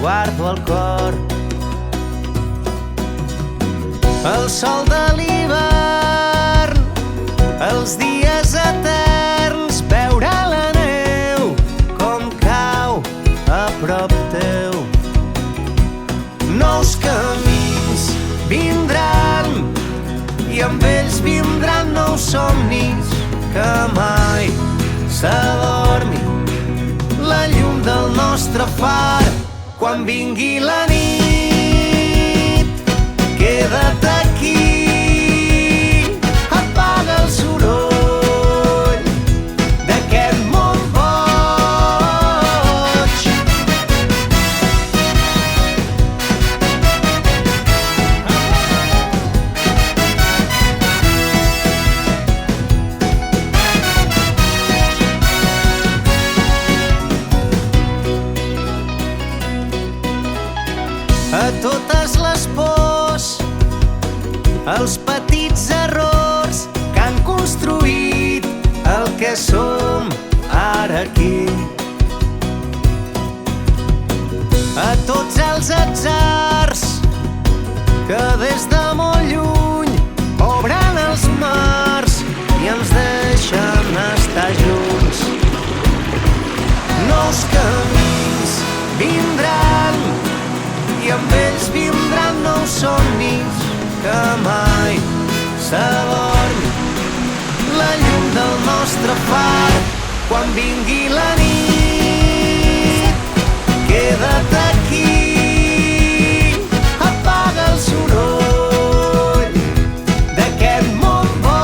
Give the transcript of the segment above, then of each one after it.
guardo al cor. El sol de l'hivern, els dies eterns, veure la neu com cau a prop teu. Nous camins vindran i amb ells vindran nous somnis que mai s'adormi la llum del nostre far. Quan vingui la nit, queda't aquí, apaga el soroll d'aquest món boig. A totes les pors, els petits errors que han construït el que som ara aquí. A tots els atzars que des de molt lluny obren els mars i ens deixen estar junts. Nous camins vindran i amb ells vindran nous somnis que mai s'adormi la llum del nostre far. Quan vingui la nit, queda't aquí, apaga el soroll d'aquest món boig.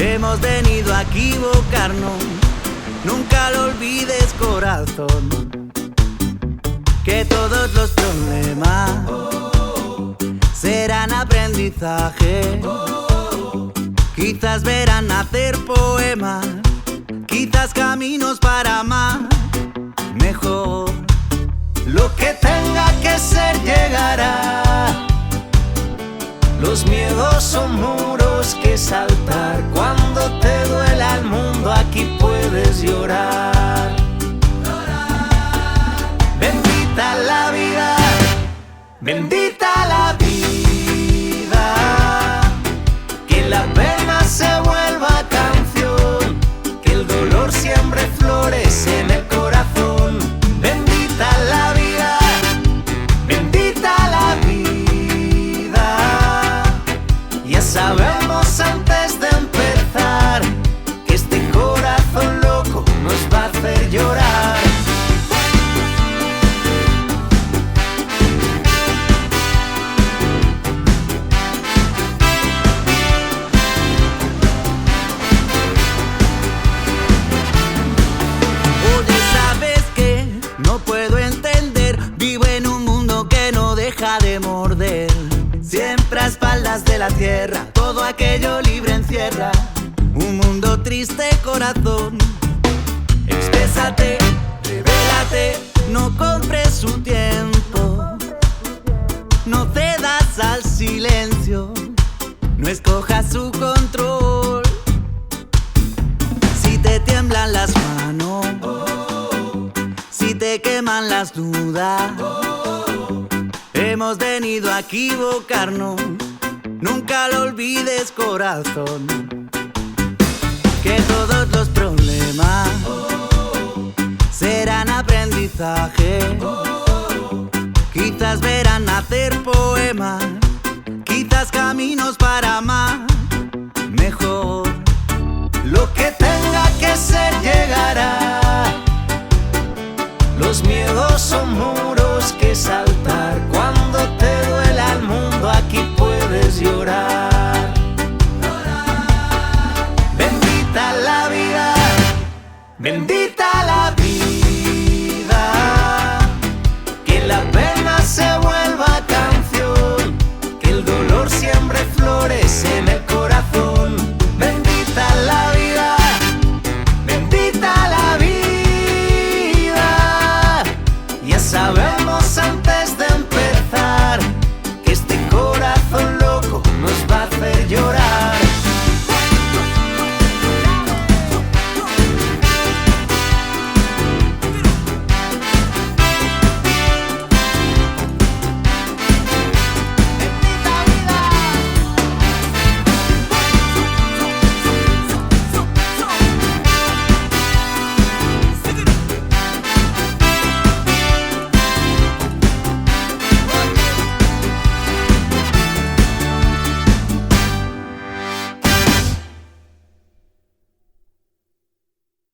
Hemos venido a equivocarnos, nunca lo olvides, corazón, que todos los problemas serán aprendizaje. Quizás verán nacer poemas, quizás caminos para amar mejor. Lo que tenga que ser llegará. Los miedos son muros que saltar. Cuando te duela el mundo, aquí puedes llorar. Bendita la vida, bendita la vida, que la pena se vuelva canción, que el dolor siempre florece en el corazón. Bendita la vida, bendita la vida. Ya sabemos antes de empezar que este corazón loco nos va a hacer llorar. Oye, ¿sabes qué? No puedo entender. Vivo en un mundo que no deja de morder. Siempre a espaldas de la tierra, todo aquello libre encierra un mundo triste, corazón. Exprésate, revélate, no compres su tiempo, no cedas al silencio, no escojas su control. Si te tiemblan las manos, si te queman las dudas, hemos venido a equivocarnos, nunca lo olvides, corazón, que todos los problemas serán aprendizaje. Quizás verán nacer poemas, quizás caminos para amar mejor. Lo que tenga que ser llegará. Los miedos son muros que saltar. Cuando te duela el mundo, aquí puedes llorar. Bendita la vida, bendita